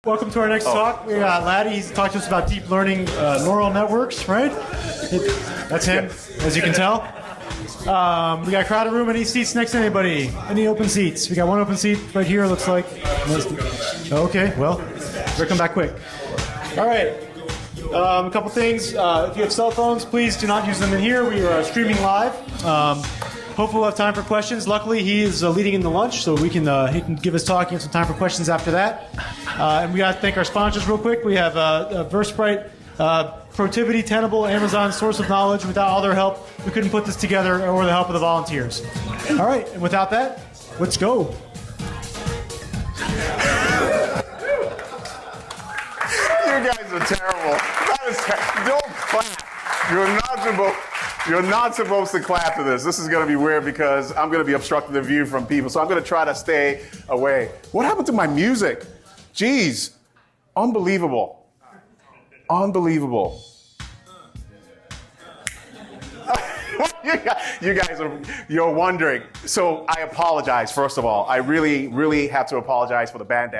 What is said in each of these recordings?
Welcome to our next talk. We got Ladi. He's talking to us about deep learning neural networks, right? That's him, as you can tell. We got a crowded room. Any seats next to anybody? Any open seats? We got one open seat right here, looks like. Okay, well, better come back quick. All right. A couple things. If you have cell phones, please do not use them in here. We are streaming live. Hopefully we'll have time for questions. Luckily, he is leading in the lunch, so he can give his talk and have some time for questions after that. And we got to thank our sponsors real quick. We have Versprite, Protivity, Tenable, Amazon, Source of Knowledge. Without all their help, we couldn't put this together, or the help of the volunteers. All right, and without that, let's go. You guys are terrible. Don't clap. You're not supposed to clap to this. This is going to be weird because I'm going to be obstructing the view from people. So I'm going to try to stay away. What happened to my music? Jeez. Unbelievable. Unbelievable. You guys you're wondering. So I apologize, first of all. I really, really have to apologize for the bad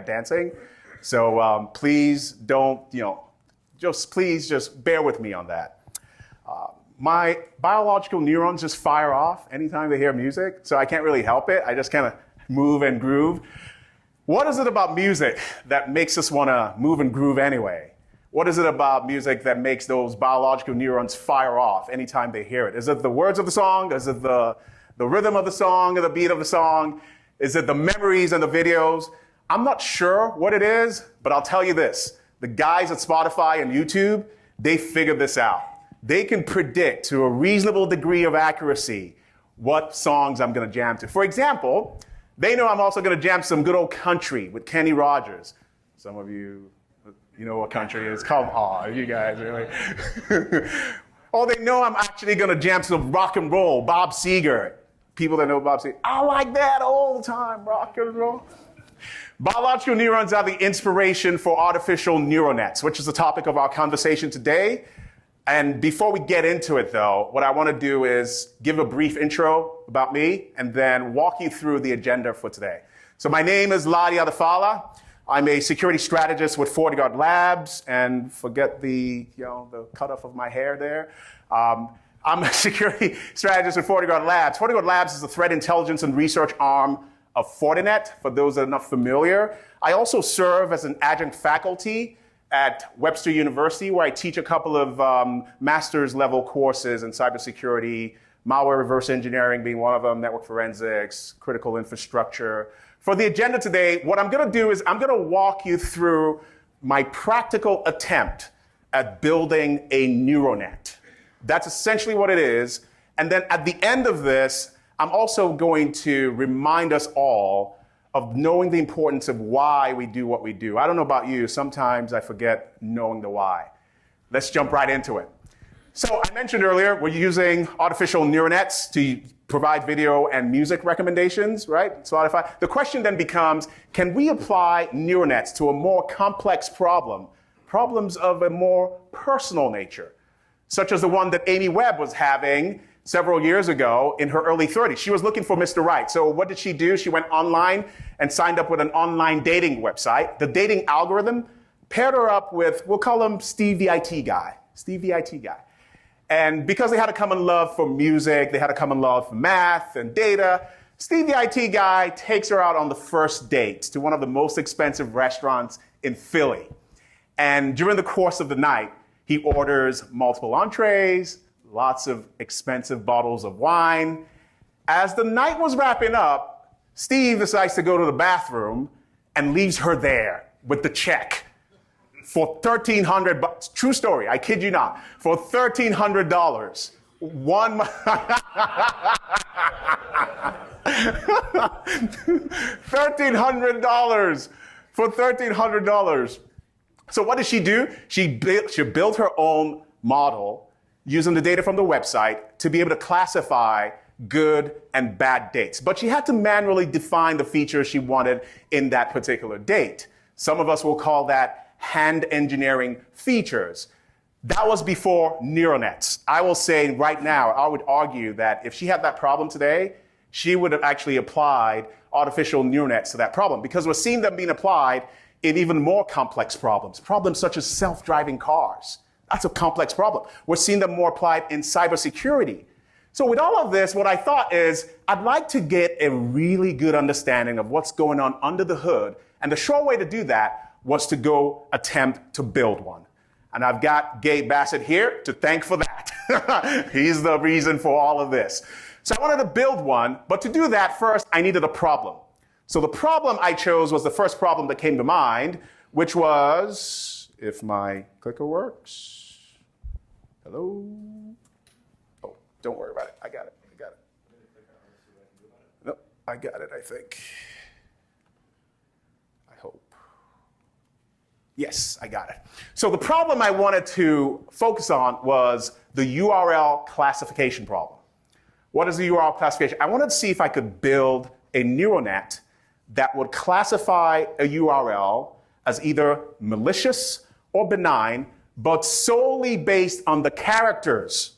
dancing. So please don't, please just bear with me on that. My biological neurons just fire off anytime they hear music, so I can't really help it. I just kind of move and groove. What is it about music that makes us want to move and groove anyway? What is it about music that makes those biological neurons fire off anytime they hear it? Is it the words of the song? Is it the rhythm of the song or the beat of the song? Is it the memories and the videos? I'm not sure what it is, but I'll tell you this. The guys at Spotify and YouTube, they figured this out. They can predict to a reasonable degree of accuracy what songs I'm going to jam to. For example, they know I'm also going to jam some good old country with Kenny Rogers. Some of you know what country is. Come on, you guys really. Oh, they know I'm actually going to jam some rock and roll, Bob Seger. People that know Bob Seger, I like that all the time, rock and roll. Biological neurons are the inspiration for artificial neural nets, which is the topic of our conversation today. And before we get into it, though, what I want to do is give a brief intro about me and then walk you through the agenda for today. So my name is Ladi Adefala. I'm a security strategist with FortiGuard Labs, and forget the cutoff of my hair there. I'm a security strategist with FortiGuard Labs. FortiGuard Labs is the threat intelligence and research arm of Fortinet, for those that are not familiar. I also serve as an adjunct faculty at Webster University, where I teach a couple of master's level courses in cybersecurity, malware reverse engineering being one of them, network forensics, critical infrastructure. For the agenda today, what I'm going to do is I'm going to walk you through my practical attempt at building a neural net. That's essentially what it is. And then at the end of this, I'm also going to remind us all of knowing the importance of why we do what we do. I don't know about you, sometimes I forget knowing the why. Let's jump right into it. So I mentioned earlier, we're using artificial neural nets to provide video and music recommendations, right? Spotify. The question then becomes, can we apply neural nets to a more complex problem, problems of a more personal nature, such as the one that Amy Webb was having several years ago in her early 30s. She was looking for Mr. Right. So what did she do? She went online and signed up with an online dating website. The dating algorithm paired her up with, we'll call him Steve the IT guy. Steve the IT guy. And because they had a common love for music, they had a common love for math and data, Steve the IT guy takes her out on the first date to one of the most expensive restaurants in Philly. And during the course of the night, he orders multiple entrees, lots of expensive bottles of wine. As the night was wrapping up, Steve decides to go to the bathroom and leaves her there with the check for $1,300. True story, I kid you not. For $1,300. $1,300 for $1,300. So what did she do? She built her own model using the data from the website to be able to classify good and bad dates. But she had to manually define the features she wanted in that particular date. Some of us will call that hand engineering features. That was before neural nets. I will say right now, I would argue that if she had that problem today, she would have actually applied artificial neural nets to that problem, because we're seeing them being applied in even more complex problems. Problems such as self-driving cars. That's a complex problem. We're seeing them more applied in cybersecurity. So with all of this, what I thought is I'd like to get a really good understanding of what's going on under the hood. And the short way to do that was to go attempt to build one. And I've got Gabe Bassett here to thank for that. He's the reason for all of this. So I wanted to build one, but to do that first, I needed a problem. So the problem I chose was the first problem that came to mind, which was, if my clicker works, hello? Oh, don't worry about it. I got it. Nope, I got it, I think. I hope. Yes, I got it. So the problem I wanted to focus on was the URL classification problem. What is the URL classification? I wanted to see if I could build a neural net that would classify a URL as either malicious or benign, but solely based on the characters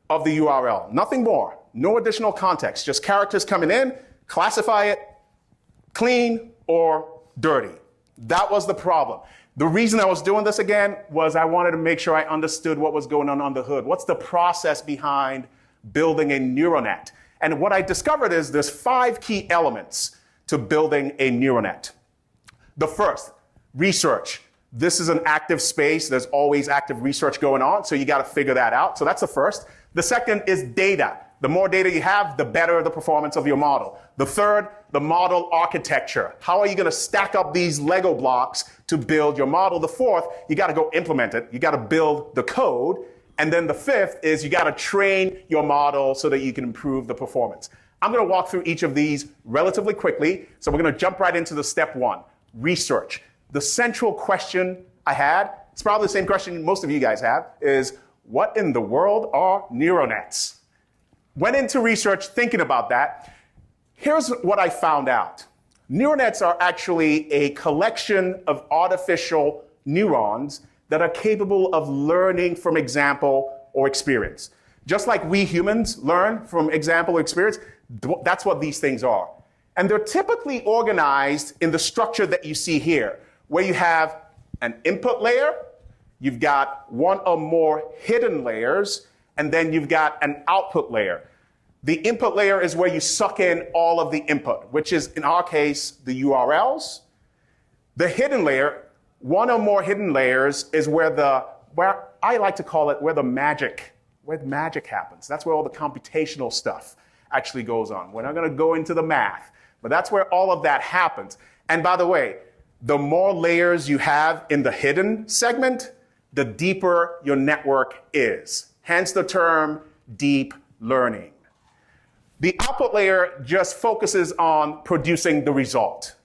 of the URL. Nothing more. No additional context. Just characters coming in, classify it clean or dirty. That was the problem. The reason I was doing this again was I wanted to make sure I understood what was going on under the hood. What's the process behind building a neural net? And what I discovered is there's 5 key elements to building a neural net. The first, research. This is an active space. There's always active research going on, so you got to figure that out. So that's the first. The second is data. The more data you have, the better the performance of your model. The third, the model architecture. How are you going to stack up these Lego blocks to build your model? The fourth, you got to go implement it. You got to build the code. And then the fifth is you got to train your model so that you can improve the performance. I'm going to walk through each of these relatively quickly. So we're going to jump right into the step 1, research. The central question I had, it's probably the same question most of you guys have, is what in the world are neural nets? Went into research thinking about that. Here's what I found out. Neural nets are actually a collection of artificial neurons that are capable of learning from example or experience. Just like we humans learn from example or experience, that's what these things are. And they're typically organized in the structure that you see here, where you have an input layer, you've got one or more hidden layers, and then you've got an output layer. The input layer is where you suck in all of the input, which is, in our case, the URLs. The hidden layer, one or more hidden layers, is where I like to call it where the magic happens. That's where all the computational stuff actually goes on. We're not going to go into the math, but that's where all of that happens. And by the way, the more layers you have in the hidden segment, the deeper your network is. Hence the term deep learning. The output layer just focuses on producing the result.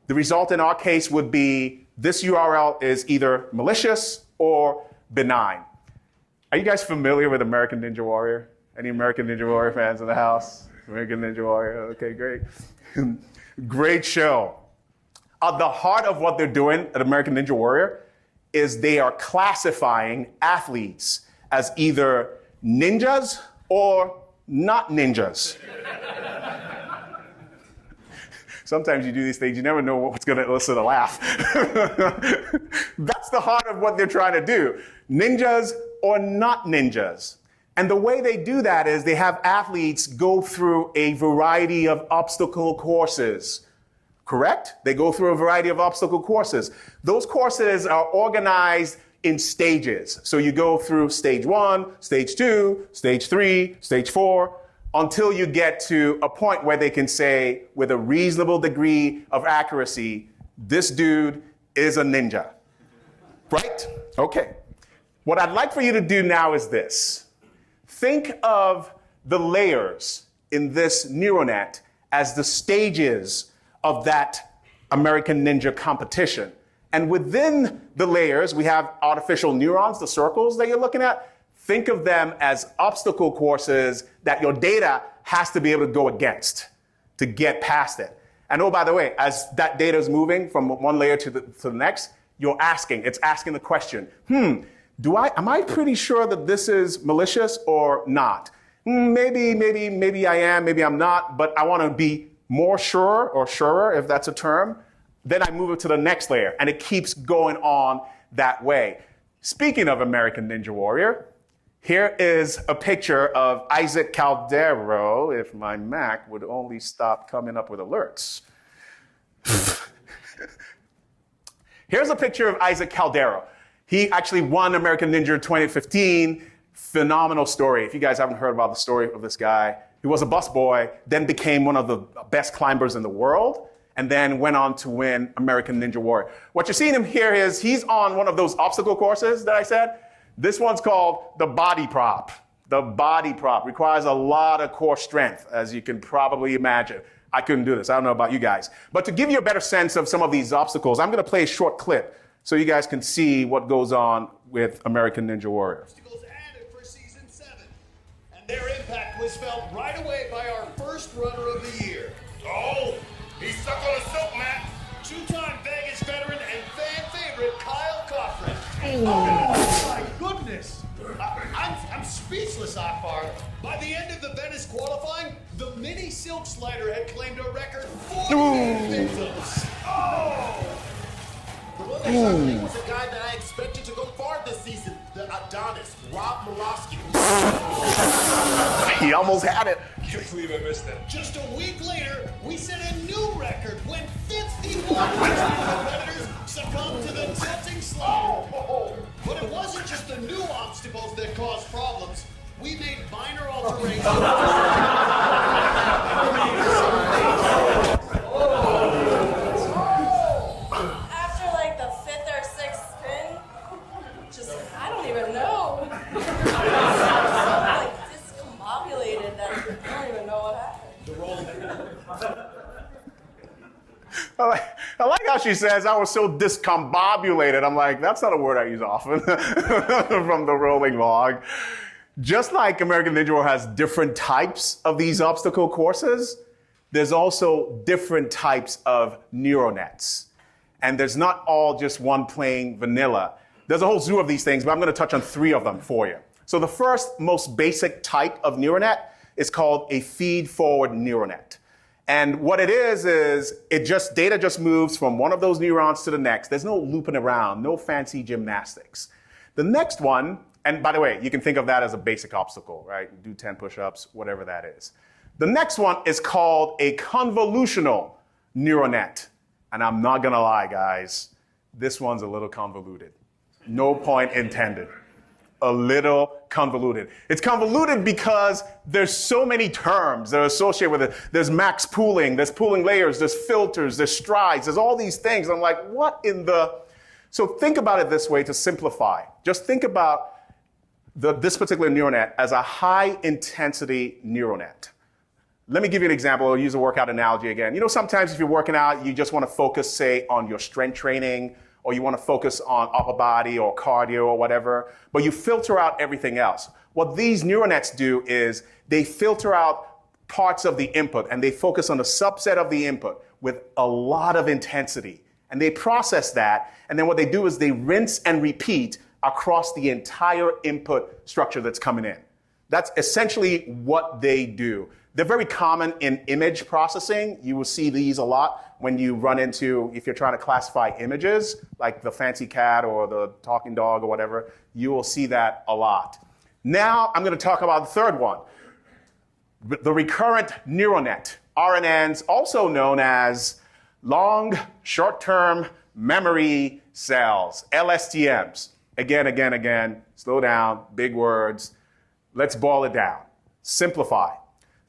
The result in our case would be this URL is either malicious or benign. Are you guys familiar with American Ninja Warrior? Any American Ninja Warrior fans in the house? American Ninja Warrior, okay, great. Great show. At the heart of what they're doing at American Ninja Warrior is they are classifying athletes as either ninjas or not ninjas. Sometimes you do these things, you never know what's going to elicit a laugh. That's the heart of what they're trying to do. Ninjas or not ninjas. And the way they do that is they have athletes go through a variety of obstacle courses. Correct? They go through a variety of obstacle courses. Those courses are organized in stages. So you go through stage 1, stage 2, stage 3, stage 4, until you get to a point where they can say, with a reasonable degree of accuracy, this dude is a ninja. Right? Okay. What I'd like for you to do now is this. Think of the layers in this neural net as the stages of that American Ninja competition. And within the layers, we have artificial neurons, the circles that you're looking at. Think of them as obstacle courses that your data has to be able to go against to get past it. And oh, by the way, as that data is moving from one layer to the next, it's asking the question, am I pretty sure that this is malicious or not? Maybe I am, maybe I'm not, but I want to be more sure, or surer, if that's a term, Then I move it to the next layer, and it keeps going on that way. Speaking of American Ninja Warrior, here is a picture of Isaac Caldero, if my Mac would only stop coming up with alerts. Here's a picture of Isaac Caldero. He actually won American Ninja 2015. Phenomenal story. If you guys haven't heard about the story of this guy, he was a busboy, then became one of the best climbers in the world, and then went on to win American Ninja Warrior. What you're seeing him here is he's on one of those obstacle courses that I said. This one's called the body prop. The body prop requires a lot of core strength, as you can probably imagine. I couldn't do this. I don't know about you guys. But to give you a better sense of some of these obstacles, I'm going to play a short clip so you guys can see what goes on with American Ninja Warrior. Obstacles added for season 7, and their impact was felt right away by our first runner of the year. Oh, he's stuck on a silk mat. Two-time Vegas veteran and fan favorite Kyle Cochran. Oh my goodness! I'm speechless, Akbar. By the end of the Venice qualifying, the mini silk slider had claimed a record 40 victims. Oh! The one that shot me was a guy that I expected to go far this season, the Adonis, Rob Malosky. He almost had it. I can't believe I missed that. Just a week later, we set a new record when 51 competitors succumbed to the tilting slider. But it wasn't just the new obstacles that caused problems. We made minor alterations. After like the 5th or 6th spin, just, I don't even know. So like discombobulated that I don't even know what happened. I like how she says, I was so discombobulated. I'm like, that's not a word I use often from the rolling log. Just like American Ninja Warrior has different types of these obstacle courses, there's also different types of neural nets. And there's not all just one plain vanilla. There's a whole zoo of these things, but I'm going to touch on 3 of them for you. So the first, most basic type of neural net is called a feed-forward neural net. And what it is data just moves from one of those neurons to the next. There's no looping around, no fancy gymnastics. The next one, and by the way, you can think of that as a basic obstacle, right? You do 10 push-ups, whatever that is. The next one is called a convolutional neural net. And I'm not gonna lie, guys, this one's a little convoluted. No point intended. A little convoluted. It's convoluted because there's so many terms that are associated with it. There's max pooling, there's pooling layers, there's filters, there's strides, there's all these things. I'm like, what in the... So think about it this way to simplify. Just think about this particular neural net as a high-intensity neural net. Let me give you an example. I'll use a workout analogy again. You know, sometimes if you're working out, you just want to focus, say, on your strength training, or you want to focus on upper body or cardio or whatever, but you filter out everything else. What these neural nets do is they filter out parts of the input, and they focus on a subset of the input with a lot of intensity. And they process that, and then what they do is they rinse and repeat across the entire input structure that's coming in. That's essentially what they do. They're very common in image processing. You will see these a lot when you run into, if you're trying to classify images, like the fancy cat or the talking dog or whatever, you will see that a lot. Now I'm going to talk about the third one, the recurrent neural net, RNNs, also known as long short-term memory cells, LSTMs. Again, slow down, big words. Let's boil it down. Simplify.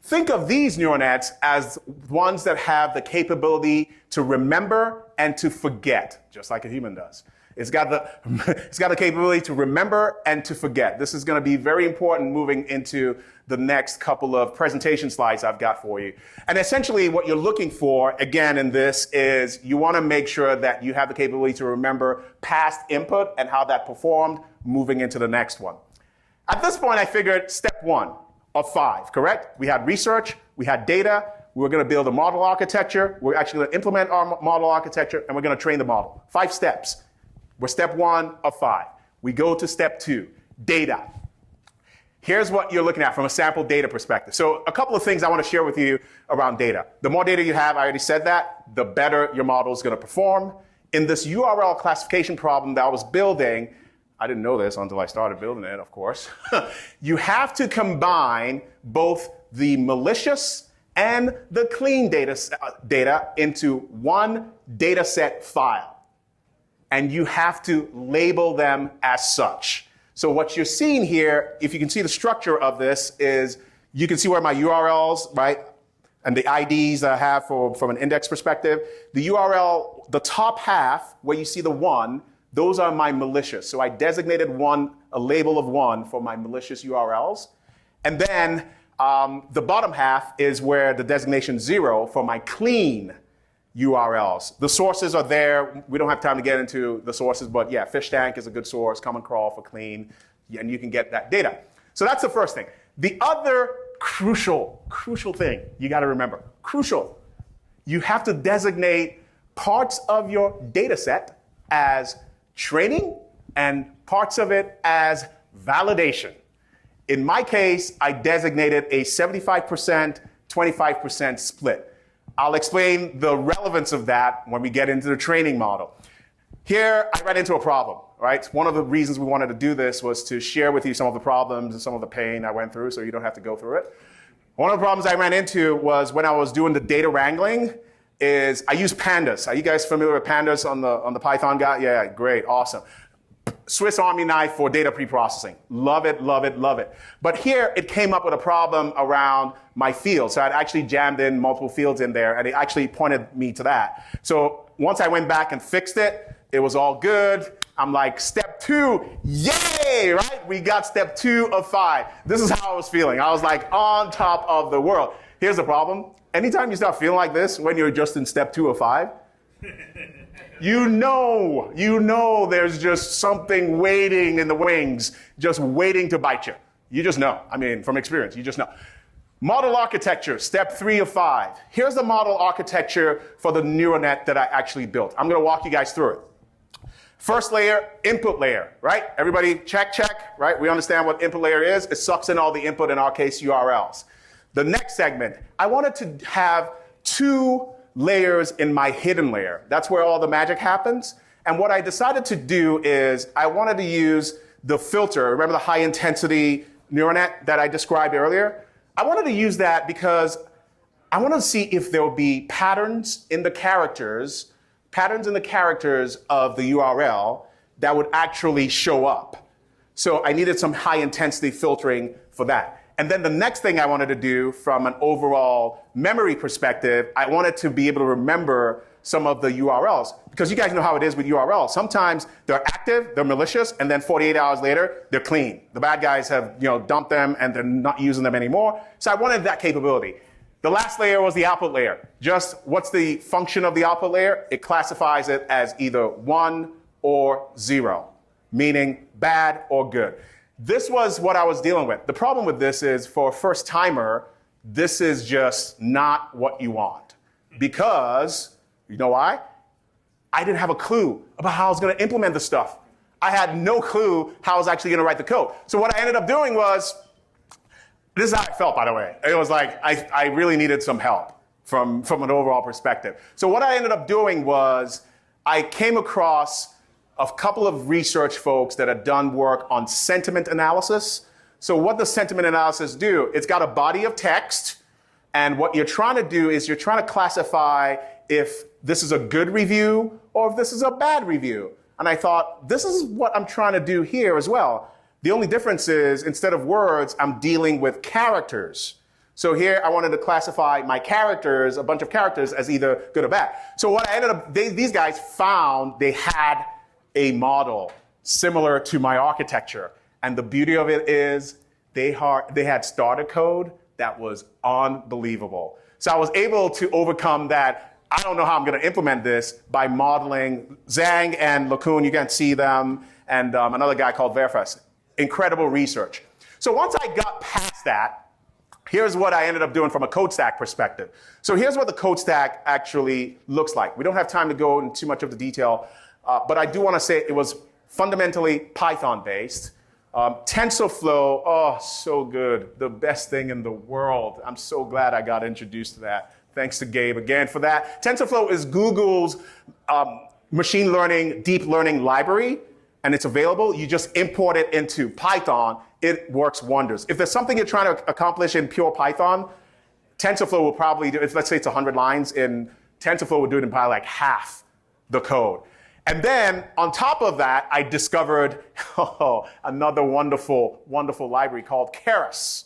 Think of these neural nets as ones that have the capability to remember and to forget, just like a human does. It's got the capability to remember and to forget. This is going to be very important moving into the next couple of presentation slides I've got for you. And essentially what you're looking for, again, in this is you want to make sure that you have the capability to remember past input and how that performed moving into the next one. At this point, I figured step 1 of 5, correct? We had research, we had data, we were going to build a model architecture, we're actually going to implement our model architecture, and we're going to train the model. 5 steps. We're step 1 of 5. We go to step 2, data. here's what you're looking at from a sample data perspective. So a couple of things I want to share with you around data. The more data you have, I already said that, the better your model is going to perform. In this URL classification problem that I was building, I didn't know this until I started building it, of course. You have to combine both the malicious and the clean data into one data set file. And you have to label them as such. So what you're seeing here, if you can see the structure of this, is you can see where my URLs, right, and the IDs that I have from an index perspective. The URL, the top half, where you see the 1, those are my malicious. So I designated a label of 1 for my malicious URLs. And then the bottom half is where the designation 0 for my clean URLs. The sources are there. We don't have time to get into the sources, but yeah, fish tank is a good source, common crawl for clean, and you can get that data. So that's the first thing. The other crucial thing you got to remember, you have to designate parts of your data set as training and parts of it as validation. In my case, I designated a 75%, 25% split. I'll explain the relevance of that when we get into the training model. Here, I ran into a problem, right? One of the reasons we wanted to do this was to share with you some of the problems and some of the pain I went through so you don't have to go through it. One of the problems I ran into was when I was doing the data wrangling is I use pandas. Are you guys familiar with pandas on the Python guy? Yeah, great, awesome. Swiss Army knife for data preprocessing. Love it, love it, love it. But here it came up with a problem around my field. So I'd actually jammed in multiple fields in there and it actually pointed me to that. So once I went back and fixed it, it was all good. I'm like, step 2, yay, right? We got step 2 of 5. This is how I was feeling. I was like on top of the world. Here's the problem. Anytime you start feeling like this when you're just in step 2 of 5, you know there's just something waiting in the wings, just waiting to bite you. You just know. I mean, from experience, you just know. Model architecture, step 3 of 5. Here's the model architecture for the neural net that I actually built. I'm going to walk you guys through it. First layer, input layer, right? Everybody check, right? We understand what input layer is. It sucks in all the input, in our case, URLs. The next segment, I wanted to have 2 layers in my hidden layer. That's where all the magic happens. And what I decided to do is I wanted to use the filter. Remember the high intensity neural net that I described earlier? I wanted to use that because I wanted to see if there would be patterns in the characters of the URL that would actually show up. So I needed some high intensity filtering for that. And then the next thing I wanted to do from an overall memory perspective, I wanted to be able to remember some of the URLs. Because you guys know how it is with URLs. Sometimes they're active, they're malicious, and then 48 hours later, they're clean. The bad guys have dumped them and they're not using them anymore. So I wanted that capability. The last layer was the output layer. Just what's the function of the output layer? It classifies it as either 1 or 0, meaning bad or good. This was what I was dealing with. The problem with this is for a first timer, this is just not what you want. Because, you know why? I didn't have a clue about how I was going to implement the stuff. I had no clue how I was actually going to write the code. So what I ended up doing was, this is how I felt, by the way. It was like I really needed some help from an overall perspective. So what I ended up doing was I came across a couple of research folks that had done work on sentiment analysis. So what does sentiment analysis do? It's got a body of text, and what you're trying to do is you're trying to classify if this is a good review or if this is a bad review. And I thought, this is what I'm trying to do here as well. The only difference is, instead of words, I'm dealing with characters. So here, I wanted to classify my characters, a bunch of characters, as either good or bad. So what I ended up, these guys found they had a model similar to my architecture. And the beauty of it is they had starter code that was unbelievable. So I was able to overcome that. I don't know how I'm going to implement this by modeling Zhang and LeCun. You can see them, and another guy called Verfas. Incredible research. So once I got past that, here's what I ended up doing from a code stack perspective. So here's what the code stack actually looks like. We don't have time to go into too much of the detail, but I do want to say it was fundamentally Python-based. TensorFlow, oh, so good. The best thing in the world. I'm so glad I got introduced to that. Thanks to Gabe again for that. TensorFlow is Google's machine learning, deep learning library, and it's available. You just import it into Python. It works wonders. If there's something you're trying to accomplish in pure Python, TensorFlow will probably do, if let's say it's 100 lines, in TensorFlow will do it in probably like half the code. And then on top of that, I discovered another wonderful, wonderful library called Keras.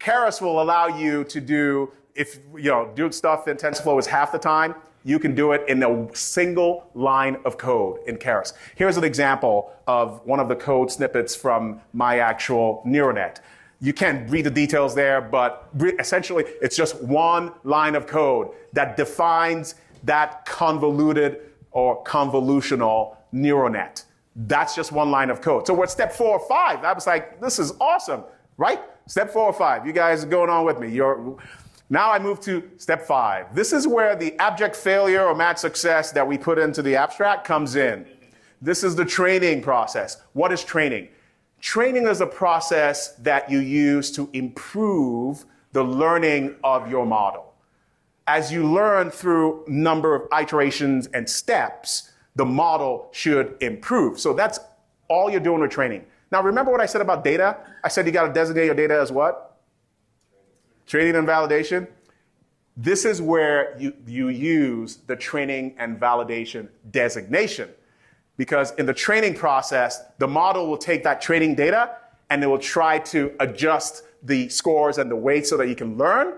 Keras will allow you to do, if do stuff in TensorFlow is half the time, you can do it in a single line of code in Keras. Here's an example of one of the code snippets from my actual neural net. You can't read the details there, but essentially it's just one line of code that defines that convoluted or convolutional neural net. That's just one line of code. So we're at step 4 or 5. I was like, this is awesome, right? Step 4 or 5. You guys are going on with me. Now I move to step 5. This is where the abject failure or mad success that we put into the abstract comes in. This is the training process. What is training? Training is a process that you use to improve the learning of your model. As you learn through a number of iterations and steps, the model should improve. So that's all you're doing with training. Now remember what I said about data? I said you got to designate your data as what? Training and validation. This is where you use the training and validation designation. Because in the training process, the model will take that training data and it will try to adjust the scores and the weights so that you can learn.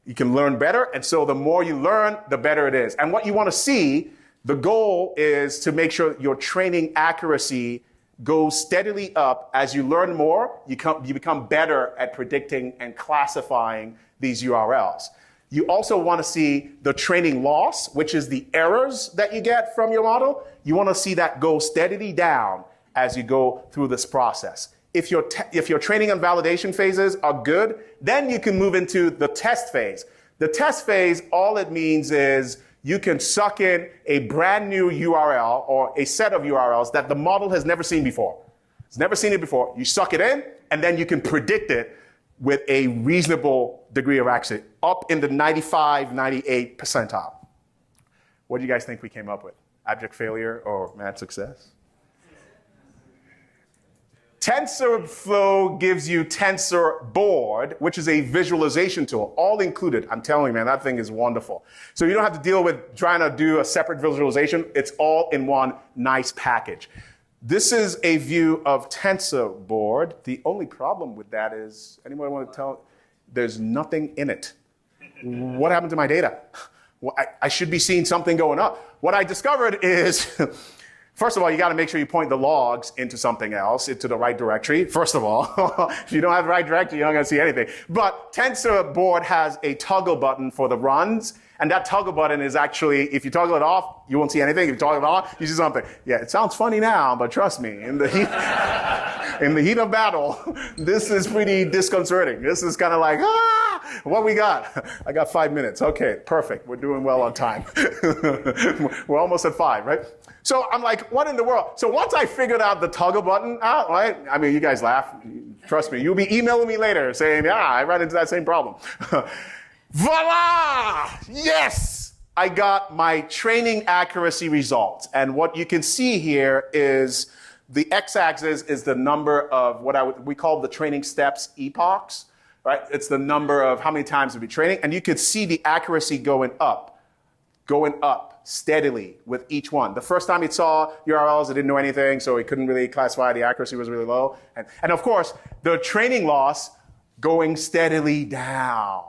You can learn better. And so the more you learn, the better it is. And what you want to see, the goal is to make sure your training accuracy goes steadily up. As you learn more, you become better at predicting and classifying these URLs. You also want to see the training loss, which is the errors that you get from your model. You want to see that go steadily down as you go through this process. If your training and validation phases are good, then you can move into the test phase. The test phase, all it means is you can suck in a brand new URL or a set of URLs that the model has never seen before. It's never seen it before. You suck it in, and then you can predict it with a reasonable degree of accuracy, up in the 95, 98 percentile. What do you guys think we came up with? Abject failure or mad success? TensorFlow gives you TensorBoard, which is a visualization tool, all included. I'm telling you, man, that thing is wonderful. So you don't have to deal with trying to do a separate visualization. It's all in one nice package. This is a view of TensorBoard. The only problem with that is, anyone want to tell? There's nothing in it. What happened to my data? Well, I should be seeing something going up. What I discovered is, first of all, you got to make sure you point the logs into something else, into the right directory, first of all. If you don't have the right directory, you're not going to see anything. But TensorBoard has a toggle button for the runs, and that toggle button is actually, if you toggle it off, you won't see anything. If you toggle it on, you see something. Yeah, it sounds funny now, but trust me, in the heat of battle, this is pretty disconcerting. This is kind of like, what we got? I got 5 minutes. Okay, perfect. We're doing well on time. We're almost at 5, right? So I'm like, what in the world? So once I figured out the toggle button out, right? I mean, you guys laugh. Trust me. You'll be emailing me later saying, I ran into that same problem. Voila! Yes! I got my training accuracy results. And what you can see here is the x-axis is the number of what we call the training steps epochs, right? It's the number of how many times we'll be training. And you could see the accuracy going up steadily with each one. The first time it saw URLs, it didn't know anything, so it couldn't really classify. The accuracy was really low. And of course, the training loss going steadily down.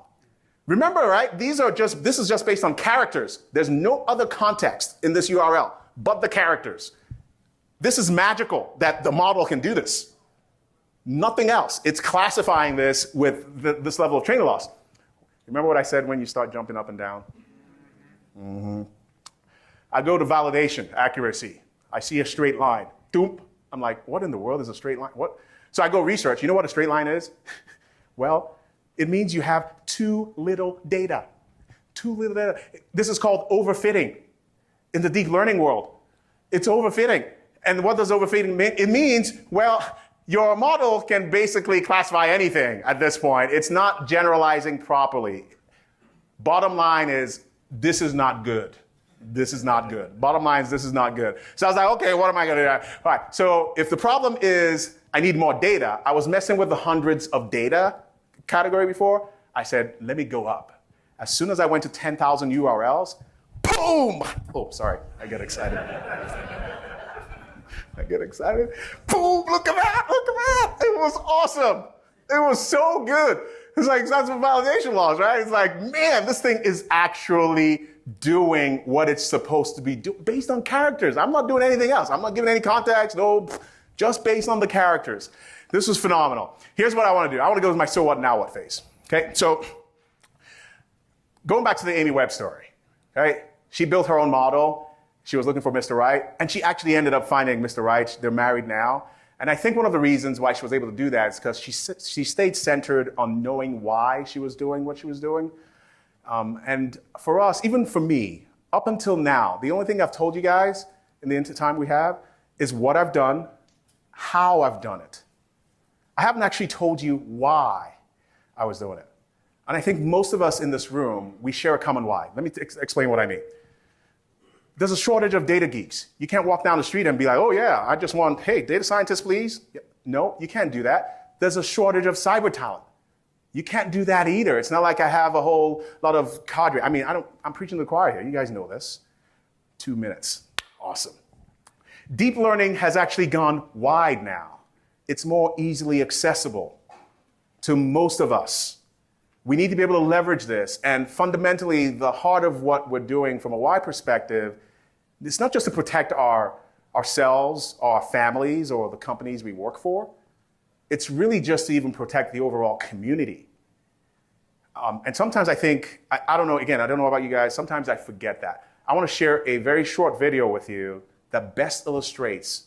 Remember, right? This is just based on characters. There's no other context in this URL but the characters. This is magical that the model can do this. Nothing else. It's classifying this with this level of training loss. Remember what I said when you start jumping up and down? Mm-hmm. I go to validation, accuracy. I see a straight line. Doop. I'm like, what in the world is a straight line? What? So I go research. You know what a straight line is? Well, it means you have too little data. Too little data. This is called overfitting in the deep learning world. It's overfitting. And what does overfitting mean? It means, well, your model can basically classify anything at this point. It's not generalizing properly. Bottom line is, this is not good. This is not good. Bottom line is, this is not good. So I was like, okay, what am I going to do? All right, so if the problem is I need more data, I was messing with the hundreds of data category before. I said, let me go up. As soon as I went to 10,000 URLs, boom! Oh, sorry, I get excited. I get excited. Boom, look at that, look at that. It was awesome. It was so good. It's like, that's what validation laws, right? It's like, man, this thing is actually doing what it's supposed to be doing based on characters. I'm not doing anything else. I'm not giving any context, no, just based on the characters. This was phenomenal. Here's what I want to do. I want to go with my so what, now what phase. Okay, so going back to the Amy Webb story, right? She built her own model. She was looking for Mr. Right, and she actually ended up finding Mr. Right. They're married now. And I think one of the reasons why she was able to do that is because she stayed centered on knowing why she was doing what she was doing. And for us, even for me, up until now, the only thing I've told you guys in the time we have is what I've done, how I've done it. I haven't actually told you why I was doing it. And I think most of us in this room, we share a common why. Let me explain what I mean. There's a shortage of data geeks. You can't walk down the street and be like, oh yeah, I just want, hey, data scientists, please. No, you can't do that. There's a shortage of cyber talent. You can't do that either. It's not like I have a whole lot of cadre. I mean, I'm preaching to the choir here. You guys know this. 2 minutes. Awesome. Deep learning has actually gone wide now. It's more easily accessible to most of us. We need to be able to leverage this. And fundamentally, the heart of what we're doing from a why perspective, it's not just to protect ourselves, our families, or the companies we work for. It's really just to even protect the overall community. And sometimes I think, I don't know, again, I don't know about you guys, sometimes I forget that. I want to share a very short video with you that best illustrates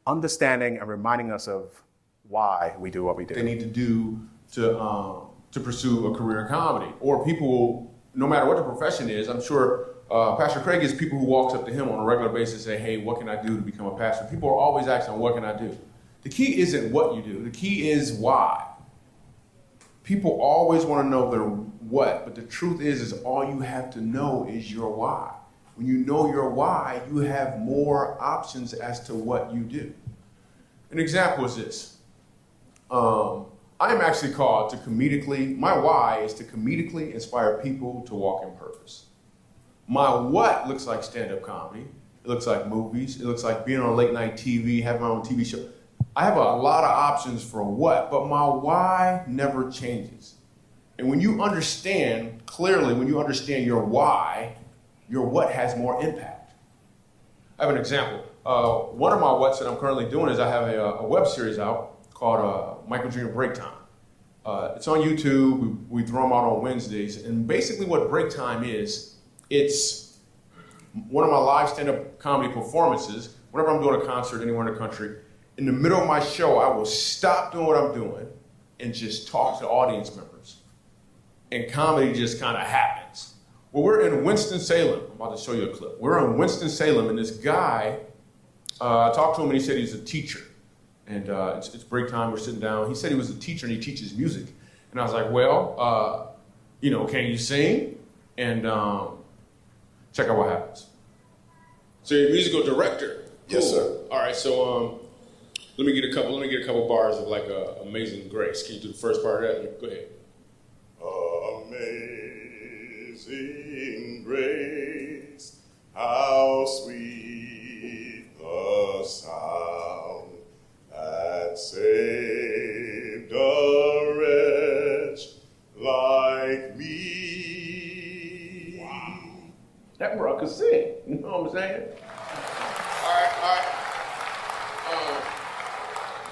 understanding and reminding us of why we do what we do. They need to do to pursue a career in comedy. Or people, no matter what the profession is, I'm sure Pastor Craig is people who walks up to him on a regular basis and say, hey, what can I do to become a pastor? People are always asking, what can I do? The key isn't what you do. The key is why. People always want to know their what, but the truth is all you have to know is your why. When you know your why, you have more options as to what you do. An example is this. I am actually called to my why is to comedically inspire people to walk in purpose. My what looks like stand-up comedy. It looks like movies. It looks like being on late night TV, having my own TV show. I have a lot of options for what, but my why never changes. And when you understand, clearly, when you understand your why, your what has more impact. I have an example. One of my whats that I'm currently doing is I have a web series out called Michael Jr. Break Time. It's on YouTube. We throw them out on Wednesdays. And basically what Break Time is, it's one of my live stand-up comedy performances. Whenever I'm doing a concert anywhere in the country, in the middle of my show, I will stop doing what I'm doing and just talk to audience members. And comedy just kind of happens. Well, we're in Winston-Salem. I'm about to show you a clip. We're in Winston-Salem, and this guy, I talked to him, and he said he's a teacher. And it's break time, we're sitting down. He said he was a teacher, and he teaches music. And I was like, well, can you sing? And check out what happens. So you're a musical director. Cool. Yes, sir. All right, so let me get a couple bars of like Amazing Grace. Can you do the first part of that? Go ahead. Amazing grace, how sweet the sound that saved a wretch like me. Wow. That bro could sing. You know what I'm saying? All right.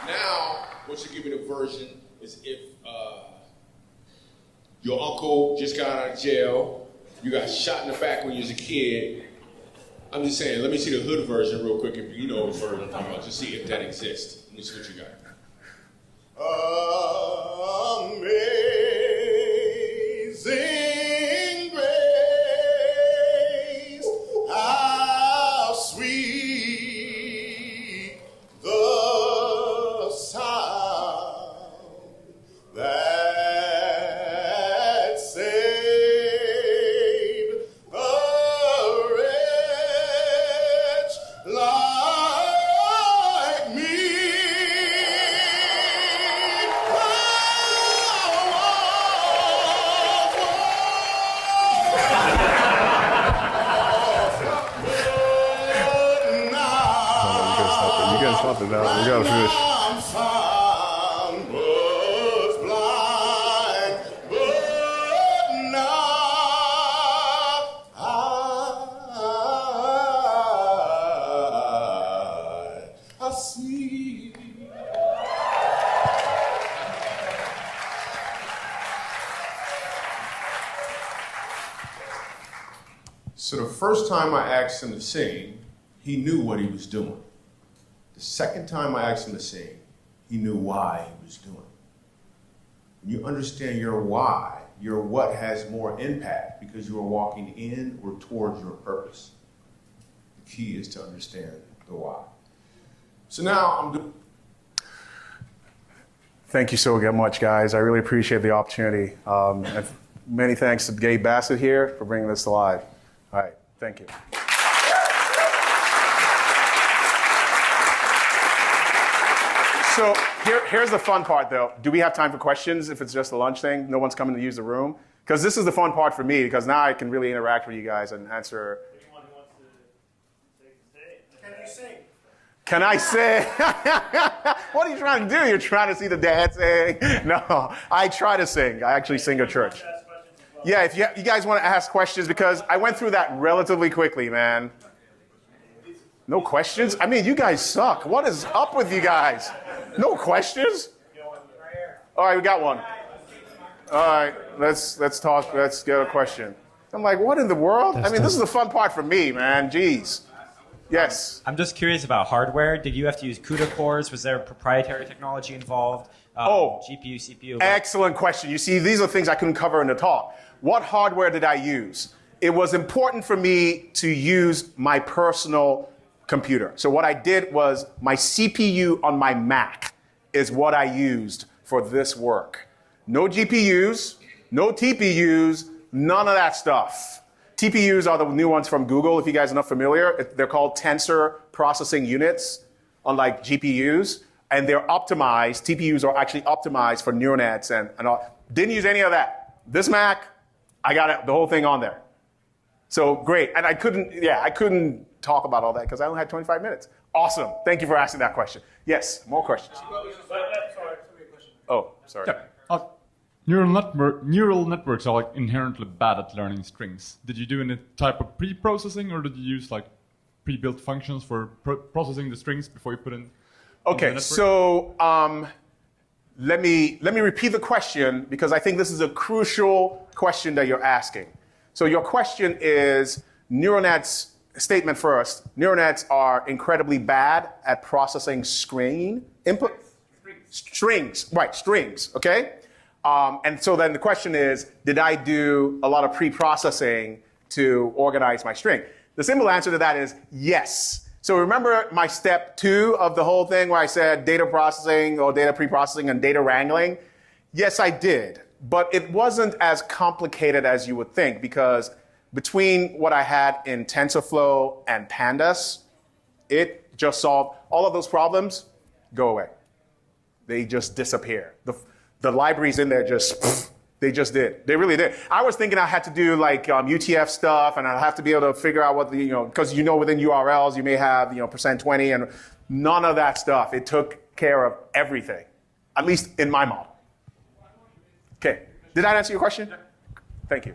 Now, what you give me the version is if your uncle just got out of jail, you got shot in the back when you was a kid. I'm just saying, let me see the hood version real quick, if you know what version I'm talking about, just see if that exists. Let me see what you got. Amazing grace, how sweet the something now. We gotta finish. Sound was blind, but now I see. So the first time I asked him to sing, he knew what he was doing. The second time I asked him to sing, he knew why he was doing it. When you understand your why, your what has more impact because you are walking in or towards your purpose. The key is to understand the why. So now I'm doing. Thank you so much, guys. I really appreciate the opportunity. And many thanks to Gabe Bassett here for bringing this to life. All right, thank you. So here's the fun part, though. Do we have time for questions if it's just a lunch thing? No one's coming to use the room? Because this is the fun part for me, because now I can really interact with you guys and answer. Anyone who wants to take the stage? Can you sing? Can I sing? What are you trying to do? You're trying to see the dancing? No, I try to sing. I actually sing at church. Yeah, if you guys want to ask questions, because I went through that relatively quickly, man. No questions? I mean, you guys suck. What is up with you guys? No questions? All right, we got one. All right, let's talk. Let's get a question. I'm like, what in the world? I mean, this is the fun part for me, man. Jeez. Yes. I'm just curious about hardware. Did you have to use CUDA cores? Was there proprietary technology involved? GPU, CPU? Excellent question. You see, these are things I couldn't cover in the talk. What hardware did I use? It was important for me to use my personal computer. So what I did was my CPU on my Mac is what I used for this work. No GPUs, no TPUs, none of that stuff. TPUs are the new ones from Google, if you guys are not familiar. They're called tensor processing units, unlike GPUs. And they're optimized. TPUs are actually optimized for neural nets and all. Didn't use any of that. This Mac, I got it, the whole thing on there. So great. And I couldn't talk about all that because I only had 25 minutes. Awesome. Thank you for asking that question. Yes, more questions. Oh, sorry. Yeah. Neural networks are like inherently bad at learning strings. Did you do any type of pre-processing, or did you use like pre-built functions for processing the strings before you put in? Okay, so let me repeat the question because I think this is a crucial question that you're asking. So your question is neural nets. Statement first. Neural nets are incredibly bad at processing string input. Strings, right? Strings. Okay. And so then the question is, did I do a lot of pre-processing to organize my string? The simple answer to that is yes. So remember my step 2 of the whole thing where I said data processing or data pre-processing and data wrangling? Yes, I did. But it wasn't as complicated as you would think because between what I had in TensorFlow and Pandas, it just solved all of those problems, go away. They just disappear. The libraries in there they just did. They really did. I was thinking I had to do like UTF stuff and I'd have to be able to figure out what because within URLs you may have, %20 and none of that stuff. It took care of everything, at least in my model. Okay, did that answer your question? Thank you.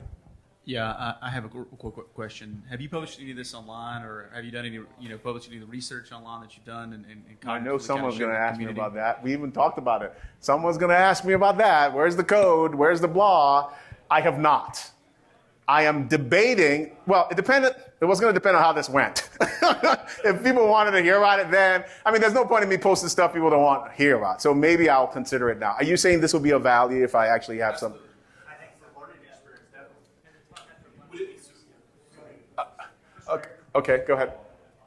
Yeah, I have a quick question. Have you published any of this online, or have you done any, published any of the research online that you've done? And I know someone's going to ask me about that. We even talked about it. Someone's going to ask me about that. Where's the code? Where's the blah? I have not. I am debating. Well, it was going to depend on how this went. If people wanted to hear about it then, there's no point in me posting stuff people don't want to hear about. So maybe I'll consider it now. Are you saying this will be of value if I actually have some? Okay, go ahead.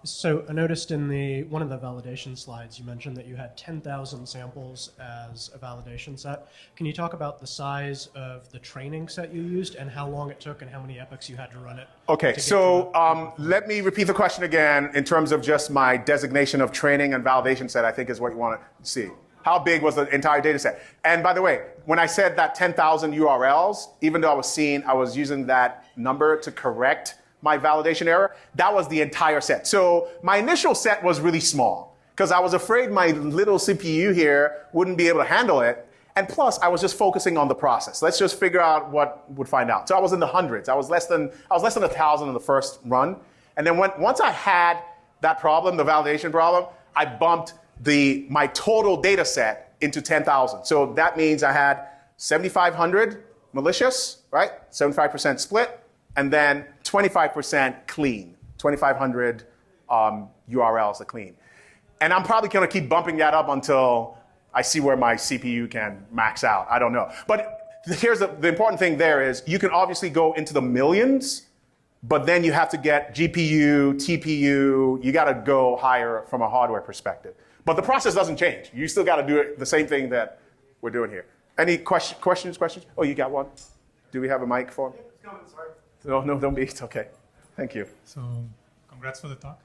So I noticed in one of the validation slides, you mentioned that you had 10,000 samples as a validation set. Can you talk about the size of the training set you used and how long it took and how many epochs you had to run it? Okay, so let me repeat the question again in terms of just my designation of training and validation set, I think is what you want to see. How big was the entire data set? And by the way, when I said that 10,000 URLs, even though I was using that number to correct my validation error, that was the entire set. So my initial set was really small. because I was afraid my little CPU here wouldn't be able to handle it. And plus, I was just focusing on the process. Let's just figure out what would find out. So I was in the hundreds. I was less than 1,000 in the first run. And then once I had that problem, the validation problem, I bumped my total data set into 10,000. So that means I had 7,500 malicious, right? 75% split, and then 25% clean. 2,500 URLs are clean. And I'm probably going to keep bumping that up until I see where my CPU can max out. I don't know. But here's the important thing there is you can obviously go into the millions, but then you have to get GPU, TPU. You got to go higher from a hardware perspective. But the process doesn't change. You still got to do it the same thing that we're doing here. Any questions? Oh, you got one? Do we have a mic for him? It's coming, sorry. No, don't be. It's okay. Thank you. So, congrats for the talk.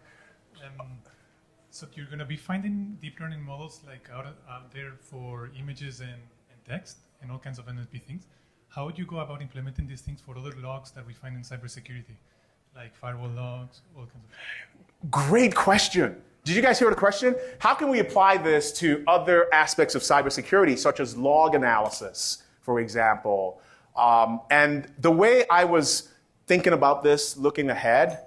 So you're going to be finding deep learning models like out there for images and text and all kinds of NLP things. How would you go about implementing these things for other logs that we find in cybersecurity, like firewall logs, all kinds of? Great question. Did you guys hear the question? How can we apply this to other aspects of cybersecurity, such as log analysis, for example? And the way I was thinking about this, looking ahead,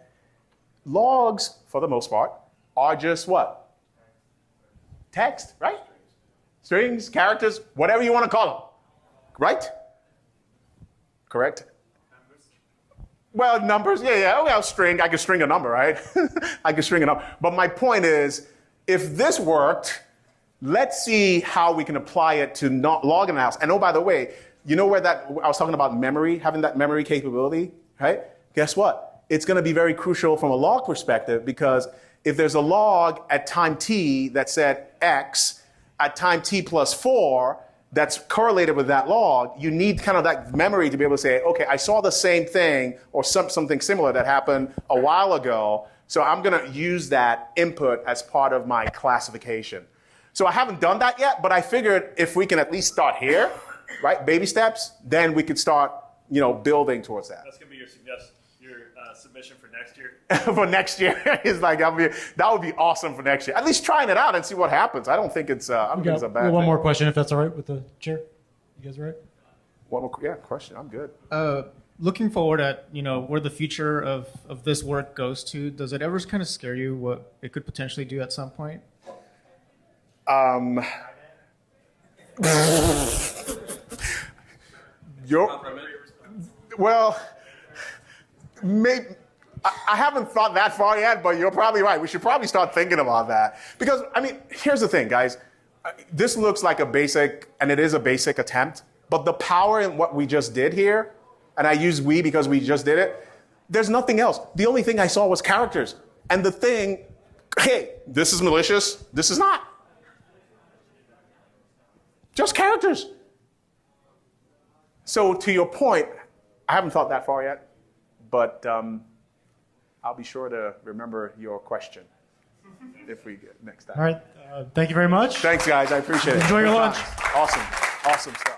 logs, for the most part, are just what? Text, right? Strings, characters, whatever you want to call them, right? Correct? Well, numbers, yeah. Okay, I can string a number, right? I can string a number. But my point is, if this worked, let's see how we can apply it to log analysis. And oh, by the way, you know where I was talking about memory, having that memory capability, right? Guess what? It's going to be very crucial from a log perspective, because if there's a log at time t that said x, at time t plus 4, that's correlated with that log, you need kind of that memory to be able to say, okay, I saw the same thing or something similar that happened a while ago, so I'm going to use that input as part of my classification. So I haven't done that yet, but I figured if we can at least start here, right, baby steps, then we could start, building towards that. That's going to be your submission for next year. For next year, is like that would be awesome for next year. At least trying it out and see what happens. I don't think it's a bad thing. One more question, if that's all right with the chair. You guys all right? One more, question. I'm good. Looking forward at where the future of this work goes to, does it ever kind of scare you what it could potentially do at some point? Well, maybe. I haven't thought that far yet, but you're probably right. We should probably start thinking about that. Because, here's the thing, guys. This looks like a basic, and it is a basic attempt, but the power in what we just did here, and I use we because we just did it, there's nothing else. The only thing I saw was characters. And the thing, hey, this is malicious, this is not. Just characters. So to your point, I haven't thought that far yet, but I'll be sure to remember your question if we get next time. All right. Thank you very much. Thanks, guys. I appreciate it. Enjoy your lunch. Awesome stuff.